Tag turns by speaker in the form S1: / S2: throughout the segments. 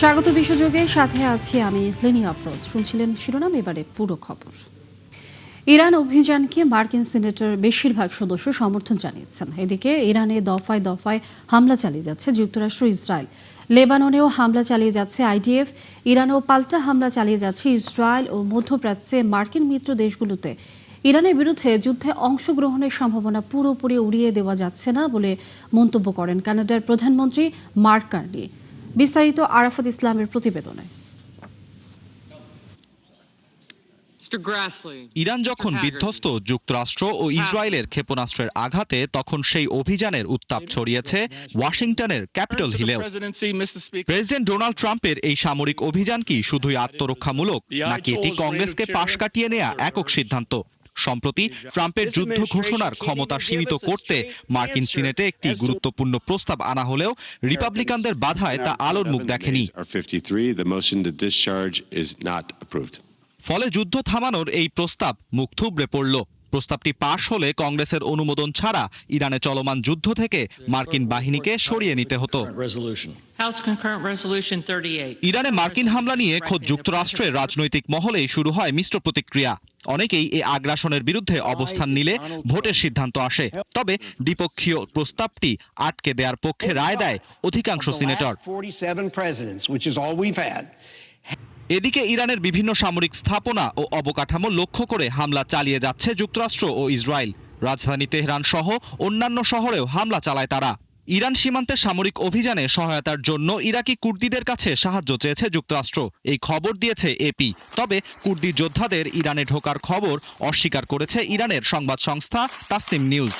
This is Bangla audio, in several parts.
S1: স্বাগত বিশ্বযোগে, সাথে আছি আমি লিনি আফরোজ। শুনছিলেন শিরোনাম, এবারে পুরো খবর। ইরান অভিযানকে মার্কিন সিনেটের বেশিরভাগ সদস্য সমর্থন জানিয়েছেন। এদিকে ইরানে দফায় দফায় হামলা চালিয়ে যাচ্ছে যুক্তরাষ্ট্র, ইসরায়েল। লেবাননেও হামলা চালিয়ে যাচ্ছে আইডিএফ। ইরানও পাল্টা হামলা চালিয়ে যাচ্ছে ইসরায়েল ও মধ্যপ্রাচ্যে মার্কিন মিত্র দেশগুলোতে। ইরানের বিরুদ্ধে যুদ্ধে অংশগ্রহণের সম্ভাবনা পুরোপুরি উড়িয়ে দেওয়া যাচ্ছে না বলে মন্তব্য করেন কানাডার প্রধানমন্ত্রী মার্ক কার্নি। বিস্তারিত আরাফাত ইসলামের প্রতিবেদনে।
S2: ইরান যখন বিধ্বস্ত যুক্তরাষ্ট্র ও ইসরায়েলের ক্ষেপণাস্ত্রের আঘাতে, তখন সেই অভিযানের উত্তাপ ছড়িয়েছে ওয়াশিংটনের ক্যাপিটল হিলেও। প্রেসিডেন্ট ডোনাল্ড ট্রাম্পের এই সামরিক অভিযান কি শুধুই আত্মরক্ষামূলক, নাকি এটি কংগ্রেসকে পাশ কাটিয়ে নেয়া একক সিদ্ধান্ত? সম্প্রতি ট্রাম্পের যুদ্ধ ঘোষণার ক্ষমতা সীমিত করতে মার্কিন সিনেটে একটি গুরুত্বপূর্ণ প্রস্তাব আনা হলেও রিপাবলিকানদের বাধায় তা আলোর মুখ দেখেনি। ফলে যুদ্ধ থামানোর এই প্রস্তাব মুখ থুবড়ে পড়ল। প্রস্তাবটি পাশ হলে কংগ্রেসের অনুমোদন ছাড়া ইরানে চলমান যুদ্ধ থেকে মার্কিন বাহিনীকে সরিয়ে নিতে হতো। ইরানে মার্কিন হামলা নিয়ে খোদ যুক্তরাষ্ট্রের রাজনৈতিক মহলেই শুরু হয় মিশ্র প্রতিক্রিয়া। অনেকেই এই আগ্রাসনের বিরুদ্ধে অবস্থান নিলে ভোটের সিদ্ধান্ত আসে। তবে দ্বিপক্ষীয় প্রস্তাবটি আটকে দেওয়ার পক্ষে রায় দেয় অধিকাংশ সিনেটর। এদিকে ইরানের বিভিন্ন সামরিক স্থাপনা ও অবকাঠামো লক্ষ্য করে হামলা চালিয়ে যাচ্ছে যুক্তরাষ্ট্র ও ইসরায়েল। রাজধানী তেহরান সহ অন্যান্য শহরেও হামলা চালায় তারা। ইরান সীমান্তে সামরিক অভিযানে সহায়তার জন্য ইরাকি কুর্দিদের কাছে সাহায্য চেয়েছে যুক্তরাষ্ট্র, এই খবর দিয়েছে এপি। তবে কুর্দি যোদ্ধাদের ইরানে ঢোকার খবর অস্বীকার করেছে ইরানের সংবাদ সংস্থা তাসনিম নিউজ।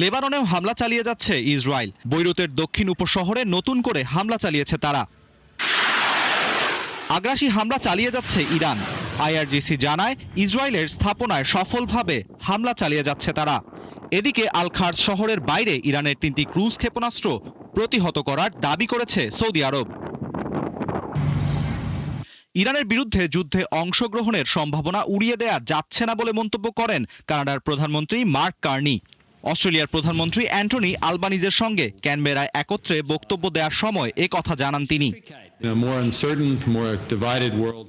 S2: লেবাননেও হামলা চালিয়ে যাচ্ছে ইসরায়েল। বৈরুতের দক্ষিণ উপশহরে নতুন করে হামলা চালিয়েছে তারা। আগ্রাসী হামলা চালিয়ে যাচ্ছে ইরান। আইআরজিসি জানায় ইসরায়েলের স্থাপনায় সফলভাবে হামলা চালিয়ে যাচ্ছে তারা। এদিকে আল খার্জ শহরের বাইরে ইরানের 3টি ক্রুজ ক্ষেপণাস্ত্র প্রতিহত করার দাবি করেছে সৌদি আরব। ইরানের বিরুদ্ধে যুদ্ধে অংশগ্রহণের সম্ভাবনা উড়িয়ে দেয়া যাচ্ছে না বলে মন্তব্য করেন কানাডার প্রধানমন্ত্রী মার্ক কার্নি। অস্ট্রেলিয়ার প্রধানমন্ত্রী অ্যান্টনি আলবানিজের সঙ্গে ক্যানবেরায় একত্রে বক্তব্য দেওয়ার সময় এ কথা জানান তিনি।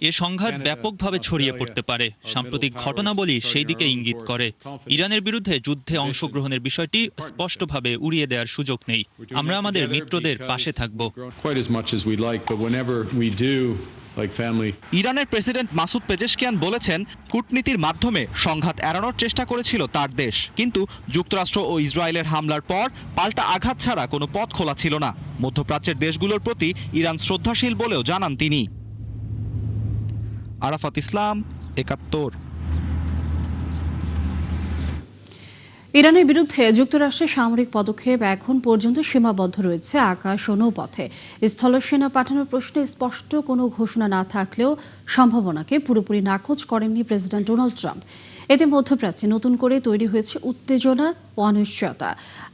S3: এ সংঘাত ব্যাপকভাবে ছড়িয়ে পড়তে পারে। সাম্প্রতিক ঘটনাবলী সেই দিকে ইঙ্গিত করে। ইরানের বিরুদ্ধে যুদ্ধে অংশগ্রহণের বিষয়টি স্পষ্টভাবে উড়িয়ে দেওয়ার সুযোগ নেই। আমরা আমাদের মিত্রদের পাশে থাকব।
S2: ইরানের প্রেসিডেন্ট মাসুদ পেজেশকিয়ান বলেছেন, কূটনীতির মাধ্যমে সংঘাত এড়ানোর চেষ্টা করেছিল তার দেশ, কিন্তু যুক্তরাষ্ট্র ও ইসরায়েলের হামলার পর পাল্টা আঘাত ছাড়া কোনো পথ খোলা ছিল না। মধ্যপ্রাচ্যের দেশগুলোর প্রতি ইরান শ্রদ্ধাশীল বলেও জানান তিনি। আরাফাত ইসলাম, ৭১।
S1: ইরানের বিরুদ্ধে যুক্তরাষ্ট্রের সামরিক পদক্ষেপ এখন পর্যন্ত সীমাবদ্ধ রয়েছে আকাশ ও নৌপথে। স্থলসেনা পাঠানোর প্রশ্নে স্পষ্ট কোনো ঘোষণা না থাকলেও সম্ভাবনাকে পুরোপুরি নাকচ করেননি প্রেসিডেন্ট ডোনাল্ড ট্রাম্প। এতে মধ্যপ্রাচ্যে নতুন করে তৈরি হয়েছে উত্তেজনা ও অনিশ্চয়তা।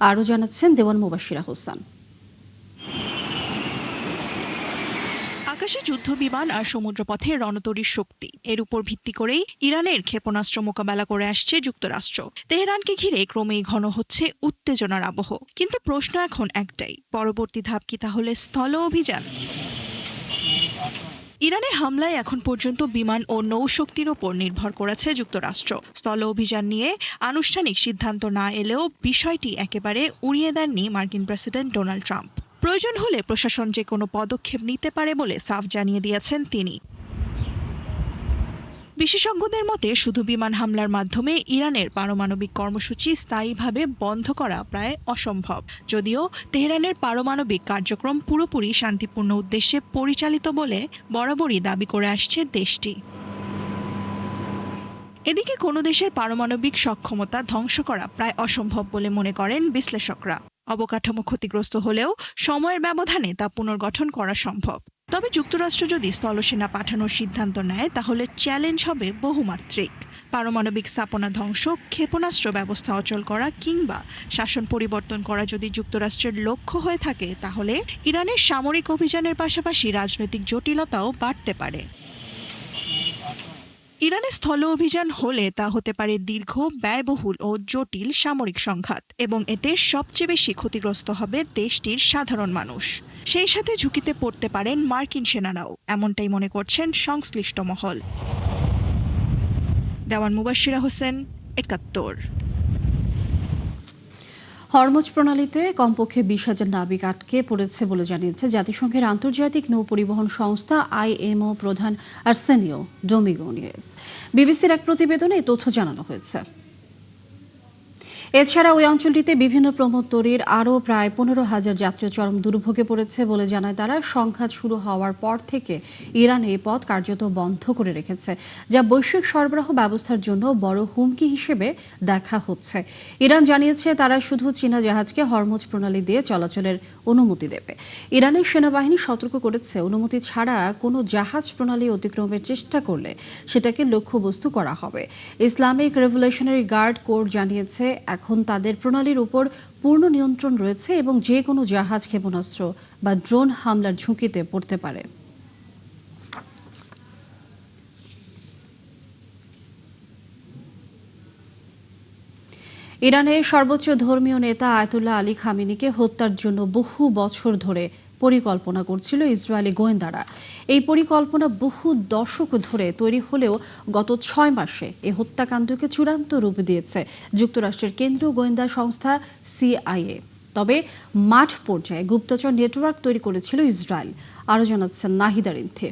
S1: আরও জানাচ্ছেন দেওয়ান মুবাশিরা হোসেন।
S4: আকাশে যুদ্ধ বিমান আর সমুদ্রপথে রণতরীর শক্তি, এর উপর ভিত্তি করেই ইরানের ক্ষেপণাস্ত্র মোকাবেলা করে আসছে যুক্তরাষ্ট্র। তেহরানকে ঘিরে ক্রমেই ঘন হচ্ছে উত্তেজনার আবহ। কিন্তু প্রশ্ন এখন একটাই, পরবর্তী ধাপ কি তাহলে স্থল অভিযান? ইরানে হামলায় এখন পর্যন্ত বিমান ও নৌশক্তির ওপর নির্ভর করেছে যুক্তরাষ্ট্র। স্থল অভিযান নিয়ে আনুষ্ঠানিক সিদ্ধান্ত না এলেও বিষয়টি একেবারে উড়িয়ে দেননি মার্কিন প্রেসিডেন্ট ডোনাল্ড ট্রাম্প। প্রয়োজন হলে প্রশাসন যে কোনো পদক্ষেপ নিতে পারে বলে সাফ জানিয়ে দিয়েছেন তিনি। বিশেষজ্ঞদের মতে শুধু বিমান হামলার মাধ্যমে ইরানের পারমাণবিক কর্মসূচি স্থায়ীভাবে বন্ধ করা প্রায় অসম্ভব, যদিও তেহরানের পারমাণবিক কার্যক্রম পুরোপুরি শান্তিপূর্ণ উদ্দেশ্যে পরিচালিত বলে বরাবরই দাবি করে আসছে দেশটি। এদিকে কোনো দেশের পারমাণবিক সক্ষমতা ধ্বংস করা প্রায় অসম্ভব বলে মনে করেন বিশ্লেষকরা। অবকাঠামো ক্ষতিগ্রস্ত হলেও সময়ের ব্যবধানে তা পুনর্গঠন করা সম্ভব। তবে যুক্তরাষ্ট্র যদি স্থলসেনা পাঠানোর সিদ্ধান্ত নেয় তাহলে চ্যালেঞ্জ হবে বহুমাত্রিক। পারমাণবিক স্থাপনা ধ্বংস, ক্ষেপণাস্ত্র ব্যবস্থা অচল করা কিংবা শাসন পরিবর্তন করা যদি যুক্তরাষ্ট্রের লক্ষ্য হয়ে থাকে, তাহলে ইরানের সামরিক অভিযানের পাশাপাশি রাজনৈতিক জটিলতাও বাড়তে পারে। ইরানে স্থল অভিযান হলে তা হতে পারে দীর্ঘ, ব্যয়বহুল ও জটিল সামরিক সংঘাত, এবং এতে সবচেয়ে বেশি ক্ষতিগ্রস্ত হবে দেশটির সাধারণ মানুষ। সেই সাথে ঝুঁকিতে পড়তে পারেন মার্কিন সেনারাও, এমনটাই মনে করছেন সংশ্লিষ্ট মহল। দেওয়ান মুবাশশিরা হোসেন, ৭১।
S1: হরমুজ প্রণালীতে কমপক্ষে ২০,০০০ নাবিক আটকে পড়েছে বলে জানিয়েছে জাতিসংঘের আন্তর্জাতিক নৌ পরিবহন সংস্থা IMO প্রধান আর্সেনিও ডোমিগোনিয়েস। বিবিসির এক প্রতিবেদনে এই তথ্য জানানো হয়েছে। এছাড়া ওই অঞ্চলটিতে বিভিন্ন প্রমোদ তৈরির আরও প্রায় ১৫,০০০ যাত্রী চরম দুর্ভোগে পড়েছে বলে জানায় তারা। সংঘাত শুরু হওয়ার পর থেকে ইরান এই পথ কার্যত বন্ধ করে রেখেছে, যা বৈশ্বিক সরবরাহ ব্যবস্থার জন্য বড় হুমকি হিসেবে দেখা হচ্ছে। ইরান জানিয়েছে তারা শুধু চীনা জাহাজকে হরমুজ প্রণালী দিয়ে চলাচলের অনুমতি দেবে। ইরানের সেনাবাহিনী সতর্ক করেছে, অনুমতি ছাড়া কোনো জাহাজ প্রণালী অতিক্রমের চেষ্টা করলে সেটাকে লক্ষ্যবস্তু করা হবে। ইসলামিক রেভলিউশনারি গার্ড কোর জানিয়েছে এখন তাদের প্রণালীর উপর পূর্ণ নিয়ন্ত্রণ রয়েছে এবং যে কোনো জাহাজ ক্ষেপণাস্ত্র বা ড্রোন হামলার ঝুঁকিতে পড়তে পারে। ইরানের সর্বোচ্চ ধর্মীয় নেতা আয়াতুল্লাহ আলী খামেনিকে হত্যার জন্য বহু বছর ধরে পরিকল্পনা করছিল ইসরায়েলি গোয়েন্দারা। এই পরিকল্পনা বহু দশক ধরে তৈরি হলেও গত ৬ মাসে এই হত্যাকাণ্ডকে চূড়ান্ত রূপ দিয়েছে যুক্তরাষ্ট্রের কেন্দ্রীয় গোয়েন্দা সংস্থা CIA। তবে মাঠ পর্যায়ে গুপ্তচর নেটওয়ার্ক তৈরি করেছিল ইসরায়েল। আরও জানাচ্ছেন নাহিদা রিন্থি।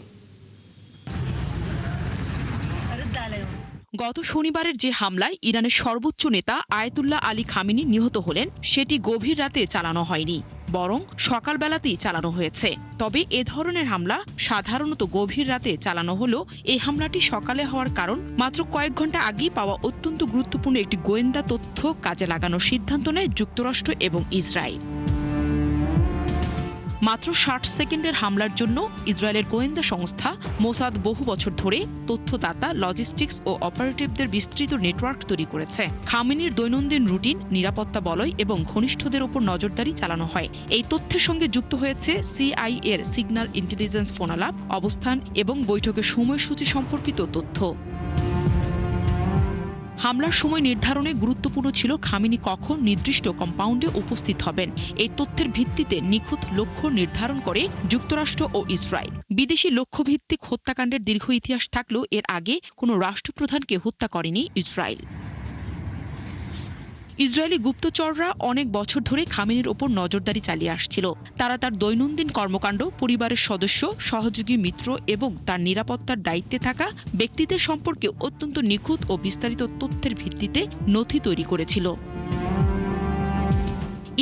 S5: গত শনিবারের যে হামলায় ইরানের সর্বোচ্চ নেতা আয়াতুল্লাহ আলী খামেনি নিহত হলেন, সেটি গভীর রাতে চালানো হয়নি, বরং সকালবেলাতেই চালানো হয়েছে। তবে এ ধরনের হামলা সাধারণত গভীর রাতে চালানো হলেও এই হামলাটি সকালে হওয়ার কারণ মাত্র কয়েক ঘন্টা আগেই পাওয়া অত্যন্ত গুরুত্বপূর্ণ একটি গোয়েন্দা তথ্য কাজে লাগানোর সিদ্ধান্ত নেয় যুক্তরাষ্ট্র এবং ইসরায়েল। মাত্র ৬০ সেকেন্ডের হামলার জন্য ইসরায়েলের গোয়েন্দা সংস্থা মোসাদ বহু বছর ধরে তথ্যদাতা, লজিস্টিক্স ও অপারেটিভদের বিস্তৃত নেটওয়ার্ক তৈরি করেছে। খামেনির দৈনন্দিন রুটিন, নিরাপত্তা বলয় এবং ঘনিষ্ঠদের ওপর নজরদারি চালানো হয়। এই তথ্যের সঙ্গে যুক্ত হয়েছে CIA এর সিগন্যাল ইন্টেলিজেন্স ফোনালাপ, অবস্থান এবং বৈঠকের সময়সূচি সম্পর্কিত তথ্য। হামলার সময় নির্ধারণে গুরুত্বপূর্ণ ছিল খামেনি কখন নির্দিষ্ট কম্পাউন্ডে উপস্থিত হবেন। এই তথ্যের ভিত্তিতে নিখুঁত লক্ষ্য নির্ধারণ করে যুক্তরাষ্ট্র ও ইসরায়েল। বিদেশি লক্ষ্যভিত্তিক হত্যাকাণ্ডের দীর্ঘ ইতিহাস থাকলেও এর আগে কোনো রাষ্ট্রপ্রধানকে হত্যা করেনি ইসরায়েল। ইসরায়েলি গুপ্তচররা অনেক বছর ধরে খামেনির ওপর নজরদারি চালিয়ে আসছিল। তারা তার দৈনন্দিন কর্মকাণ্ড, পরিবারের সদস্য, সহযোগী মিত্র এবং তার নিরাপত্তার দায়িত্বে থাকা ব্যক্তিদের সম্পর্কে অত্যন্ত নিখুঁত ও বিস্তারিত তথ্যের ভিত্তিতে নথি তৈরি করেছিল।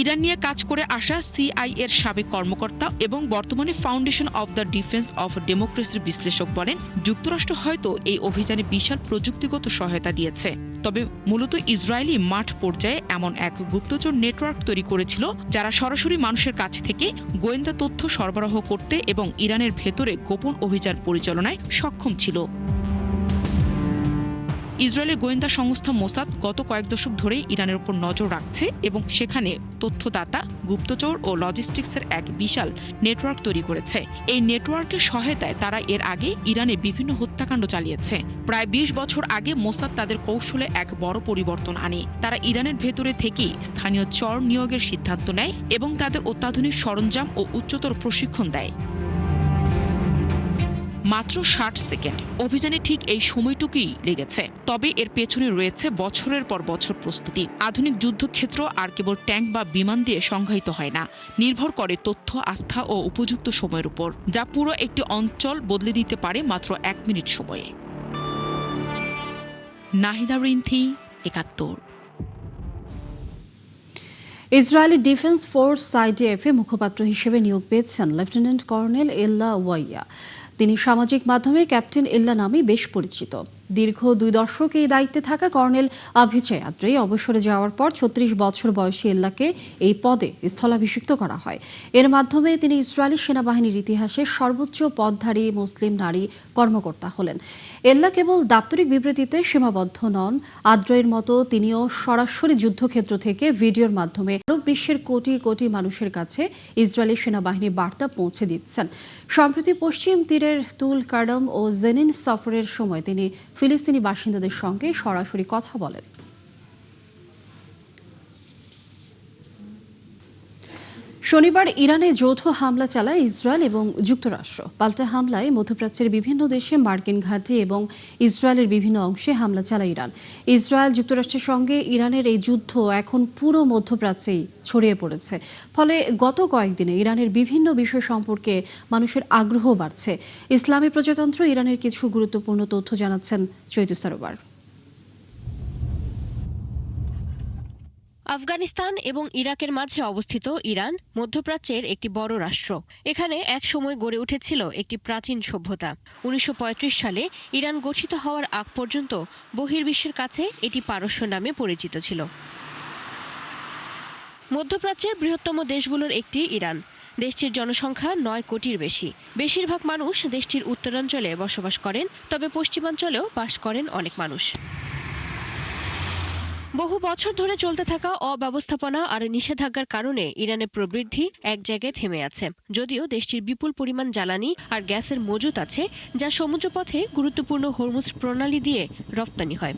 S5: ইরান নিয়ে কাজ করে আসা CIA এর সাবেক কর্মকর্তা এবং বর্তমানে foundation of the defence of ডেমোক্রেসির বিশ্লেষক বলেন, যুক্তরাষ্ট্র হয়তো এই অভিযানে বিশাল প্রযুক্তিগত সহায়তা দিয়েছে, তবে মূলত ইসরায়েলি মাঠ পর্যায়ে এমন এক গুপ্তচর নেটওয়ার্ক তৈরি করেছিল যারা সরাসরি মানুষের কাছ থেকে গোয়েন্দা তথ্য সরবরাহ করতে এবং ইরানের ভেতরে গোপন অভিযান পরিচালনায় সক্ষম ছিল। ইসরায়েলের গোয়েন্দা সংস্থা মোসাদ গত কয়েক দশক ধরে ইরানের উপর নজর রাখছে এবং সেখানে তথ্যদাতা, গুপ্তচর ও লজিস্টিক্সের এক বিশাল নেটওয়ার্ক তৈরি করেছে। এই নেটওয়ার্কের সহায়তায় তারা এর আগে ইরানে বিভিন্ন হত্যাকাণ্ড চালিয়েছে। প্রায় ২০ বছর আগে মোসাদ তাদের কৌশলে এক বড় পরিবর্তন আনে। তারা ইরানের ভেতরে থেকেই স্থানীয় চর নিয়োগের সিদ্ধান্ত নেয় এবং তাদের অত্যাধুনিক সরঞ্জাম ও উচ্চতর প্রশিক্ষণ দেয়। মাত্র ৬০ সেকেন্ড অভিযানে ঠিক এই সময়টুকুই লেগেছে, তবে এর পেছনে রয়েছে বছরের পর বছর প্রস্তুতি। আধুনিক যুদ্ধক্ষেত্র আর কেবল ট্যাঙ্ক বা বিমান দিয়ে সংজ্ঞায়িত হয় না, নির্ভর করে তথ্য, আস্থা ও উপযুক্ত সময়ের উপর, যা পুরো একটি অঞ্চল বদলে দিতে পারে মাত্র ১ মিনিট সময়ে। Nahida Rinthi, ৭১।
S1: Israeli defence force IDF এ মুখপাত্র হিসেবে নিয়োগ পেয়েছেন লেফটেন্যান্ট কর্নেল ইল্লা ওয়াইয়া। তিনি সামাজিক মাধ্যমে ক্যাপ্টেন ইল্লা নামে বেশ পরিচিত। দীর্ঘ ২ দশক এই দায়িত্বে থাকা কর্নেল আভিচয় আদ্রি অবসরে যাওয়ার পর ৩৬ বছর বয়সী ইল্লাকে এই পদে স্থলাভিষিক্ত করা হয়। এর মাধ্যমে তিনি ইসরায়েলি সেনাবাহিনীর ইতিহাসে সর্বোচ্চ পদধারী মুসলিম নারী কর্মকর্তা হলেন। ইল্লা কেবল দাপ্তরিক বিবৃতিতে সীমাবদ্ধ নন, আদ্রয়ের মতো তিনিও সরাসরি যুদ্ধক্ষেত্র থেকে ভিডিওর মাধ্যমে আরব বিশ্বের কোটি কোটি মানুষের কাছে ইসরায়েলি সেনাবাহিনীর বার্তা পৌঁছে দিচ্ছেন। সম্প্রতি পশ্চিম তীরের তুল কার্ডম ও জেনিন সফরের সময় তিনি ফিলিস্তিনি বাসিন্দাদের সঙ্গে সরাসরি কথা বলেন। শনিবার ইরানে যৌথ হামলা চালায় ইসরায়েল এবং যুক্তরাষ্ট্র। পাল্টা হামলায় মধ্যপ্রাচ্যের বিভিন্ন দেশে মার্কিন ঘাঁটি এবং ইসরায়েলের বিভিন্ন অংশে হামলা চালায় ইরান। ইসরায়েল যুক্তরাষ্ট্রের সঙ্গে ইরানের এই যুদ্ধ এখন পুরো মধ্যপ্রাচ্যেই ছড়িয়ে পড়েছে। ফলে গত কয়েকদিনে ইরানের বিভিন্ন বিষয় সম্পর্কে মানুষের আগ্রহ বাড়ছে। ইসলামী প্রজাতন্ত্র ইরানের কিছু গুরুত্বপূর্ণ তথ্য জানাচ্ছেন চৈতু সরোয়ার।
S6: আফগানিস্তান এবং ইরাকের মাঝে অবস্থিত ইরান মধ্যপ্রাচ্যের একটি বড় রাষ্ট্র। এখানে এক সময় গড়ে উঠেছিল একটি প্রাচীন সভ্যতা। 1935 সালে ইরান গঠিত হওয়ার আগ পর্যন্ত বহির্বিশ্বের কাছে এটি পারস্য নামে পরিচিত ছিল। মধ্যপ্রাচ্যের বৃহত্তম দেশগুলোর একটি ইরান। দেশটির জনসংখ্যা 9 কোটির বেশি। বেশিরভাগ মানুষ দেশটির উত্তরাঞ্চলে বসবাস করেন, তবে পশ্চিমাঞ্চলেও বাস করেন অনেক মানুষ। বহু বছর ধরে চলতে থাকা অব্যবস্থাপনা আর নিষেধাজ্ঞার কারণে ইরানের প্রবৃদ্ধি এক জায়গায় থেমে আছে। যদিও দেশটির বিপুল পরিমাণ জ্বালানি আর গ্যাসের মজুত আছে, যা সমুদ্রপথে গুরুত্বপূর্ণ হরমুজ প্রণালী দিয়ে রপ্তানি হয়।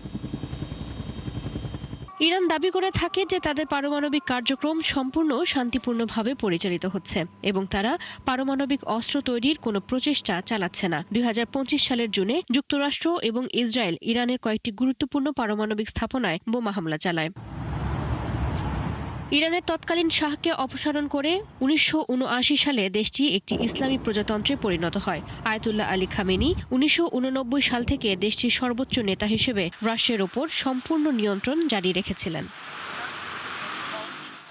S6: ইরান দাবি করে থাকে যে তাদের পারমাণবিক কার্যক্রম সম্পূর্ণ শান্তিপূর্ণভাবে পরিচালিত হচ্ছে এবং তারা পারমাণবিক অস্ত্র তৈরির কোনো প্রচেষ্টা চালাচ্ছে না। 2025 সালের জুনে যুক্তরাষ্ট্র এবং ইসরায়েল ইরানের কয়েকটি গুরুত্বপূর্ণ পারমাণবিক স্থাপনায় বোমা হামলা চালায়। ইরানের তৎকালীন শাহকে অপসারণ করে 1979 সালে দেশটি একটি ইসলামী প্রজাতন্ত্রে পরিণত হয়। আয়াতুল্লাহ আলী খামেনি 1989 সাল থেকে দেশটির সর্বোচ্চ নেতা হিসেবে রাশিয়ার ওপর সম্পূর্ণ নিয়ন্ত্রণ জারি রেখেছিলেন।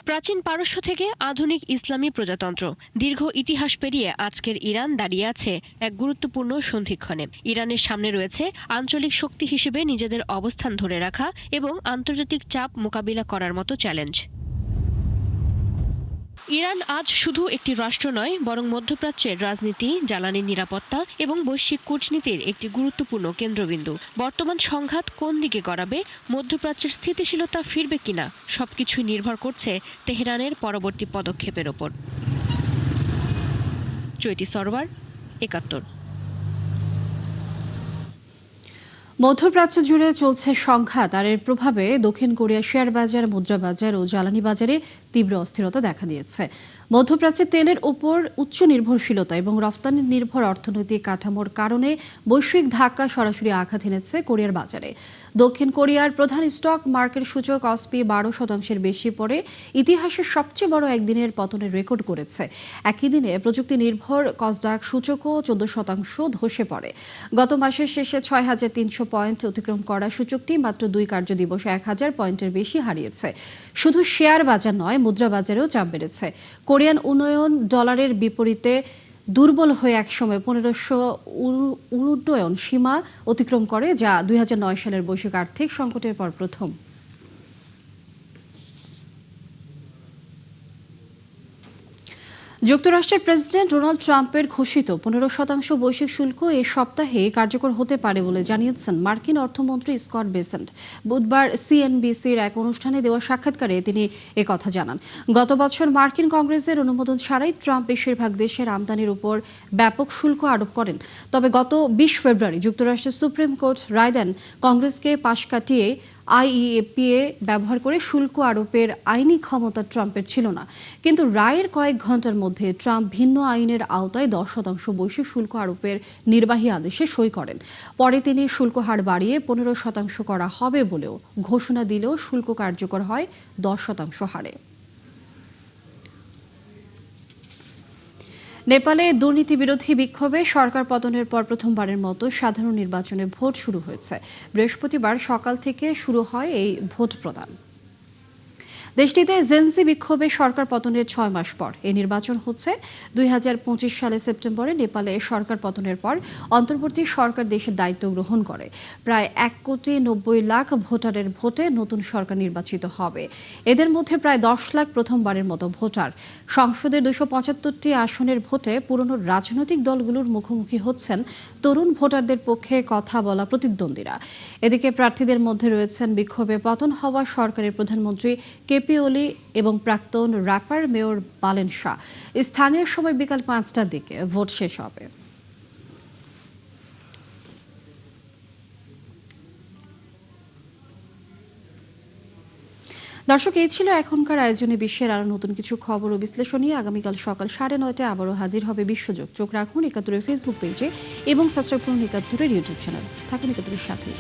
S6: প্রাচীন পারস্য থেকে আধুনিক ইসলামী প্রজাতন্ত্র, দীর্ঘ ইতিহাস পেরিয়ে আজকের ইরান দাঁড়িয়ে আছে এক গুরুত্বপূর্ণ সন্ধিক্ষণে। ইরানের সামনে রয়েছে আঞ্চলিক শক্তি হিসেবে নিজেদের অবস্থান ধরে রাখা এবং আন্তর্জাতিক চাপ মোকাবিলা করার মতো চ্যালেঞ্জ। ইরান আজ শুধু একটি রাষ্ট্র নয়, বরং মধ্যপ্রাচ্যের রাজনীতি, জ্বালানি নিরাপত্তা এবং বৈশ্বিক কূটনীতির একটি গুরুত্বপূর্ণ কেন্দ্রবিন্দু। বর্তমান সংঘাত কোন দিকে গড়াবে, মধ্যপ্রাচ্যের স্থিতিশীলতা ফিরবে কিনা, সবকিছুই নির্ভর করছে তেহরানের পরবর্তী পদক্ষেপের ওপর। চৈতি সরোয়ার, ৭১।
S1: মধ্যপ্রাচ্য জুড়ে চলছে সংঘাত, আর এর প্রভাবে দক্ষিণ কোরিয়ার শেয়ার বাজার, মুদ্রা বাজার ও জ্বালানি বাজারে তীব্র অস্থিরতা দেখা দিয়েছে। মধ্যপ্রাচ্যে তেলের উপর উচ্চ নির্ভরশীলতা এবং রফতানি নির্ভর অর্থনৈতিক কাঠামোর কারণে বৈশ্বিক ধাক্কা সরাসরি আঘাত এনেছে কোরিয়ার বাজারে। দক্ষিণ কোরিয়ার প্রধান স্টক মার্কেট সূচক কসপি 12% বেশি পড়ে ইতিহাসের সবচেয়ে বড় একদিনের পতনের রেকর্ড করেছে। একই দিনে প্রযুক্তি নির্ভর কসডাক সূচকও 14% ধসে পড়ে। গত মাসের শেষে 6,300 পয়েন্ট অতিক্রম করা সূচকটি মাত্র 2 কার্যদিবসে 1,000 পয়েন্টের বেশি হারিয়েছে। শুধু শেয়ার বাজার নয়, মুদ্রা বাজারেও চাপ বেড়েছে। কোরিয়ান উন্নয়ন ডলারের বিপরীতে দুর্বল হয়ে একসময় 1500 উন্নয়ন সীমা অতিক্রম করে, যা 2009 সালের বৈশ্বিক আর্থিক সংকটের পর প্রথম। যুক্তরাষ্ট্রের প্রেসিডেন্ট ডোনাল্ড ট্রাম্পের ঘোষিত 15% বৈশ্বিক শুল্ক এ সপ্তাহে কার্যকর হতে পারে বলে জানিয়েছেন মার্কিন অর্থমন্ত্রী স্কট বেসেন্ট। বুধবার সিএনবিসির এক অনুষ্ঠানে দেওয়া সাক্ষাৎকারে তিনি একথা জানান। গত বছর মার্কিন কংগ্রেসের অনুমোদন ছাড়াই ট্রাম্প বেশিরভাগ দেশের আমদানির উপর ব্যাপক শুল্ক আরোপ করেন। তবে গত 20 ফেব্রুয়ারি যুক্তরাষ্ট্রের সুপ্রিম কোর্ট রায় দেন কংগ্রেসকে পাশ কাটিয়ে আইইএপিএ ব্যবহার করে শুল্ক আরোপের আইনি ক্ষমতা ট্রাম্পের ছিল না। কিন্তু রায়ের কয়েক ঘন্টার মধ্যে ট্রাম্প ভিন্ন আইনের আওতায় 10% বৈশ্বিক শুল্ক আরোপের নির্বাহী আদেশে সই করেন। পরে তিনি শুল্ক হার বাড়িয়ে 15% করা হবে বলেও ঘোষণা দিলেও শুল্ক কার্যকর হয় 10% হারে। নেপালে দুর্নীতি বিরোধী বিক্ষোভে সরকার পতনের পর প্রথমবারের মতো সাধারণ নির্বাচনে ভোট শুরু হয়েছে। বৃহস্পতিবার সকাল থেকে শুরু হয় এই ভোট প্রদান। দেশটিতে জেনজি বিক্ষোভে সরকার পতনের 6 মাস পর এই নির্বাচন হচ্ছে। 2025 সালে সেপ্টেম্বরে নেপালে সরকার পতনের পর অন্তর্বর্তী সরকার দেশের দায়িত্ব গ্রহণ করে। প্রায় 1,90,00,000 ভোটারের ভোটে নতুন সরকার নির্বাচিত হবে। এদের মধ্যে প্রায় 10 লাখ প্রথমবারের মতো ভোটার। সংসদের 275টি আসনের ভোটে পুরনো রাজনৈতিক দলগুলোর মুখোমুখি হচ্ছেন তরুণ ভোটারদের পক্ষে কথা বলা প্রতিদ্বন্দ্বীরা। এদিকে প্রার্থীদের মধ্যে রয়েছেন বিক্ষোভে পতন হওয়া সরকারের প্রধানমন্ত্রী কেপি ওলি এবং প্রাক্তন র্যাপার মেয়র বালেন শাহ। স্থানীয় সময় বিকাল 5টার দিকে ভোট শেষ হবে। দর্শক, এই ছিল এখনকার আয়োজনে বিশ্বের আরো নতুন কিছু খবর ও বিশ্লেষণ নিয়ে আগামীকাল সকাল 9:30টায় আবারও হাজির হবে বিশ্বযোগ। চোখ রাখুন ৭১-এর ফেসবুক পেজে এবং সাবস্ক্রাইব করুন ৭১-এর ইউটিউব চ্যানেল। থাকুন ৭১-এর সাথে।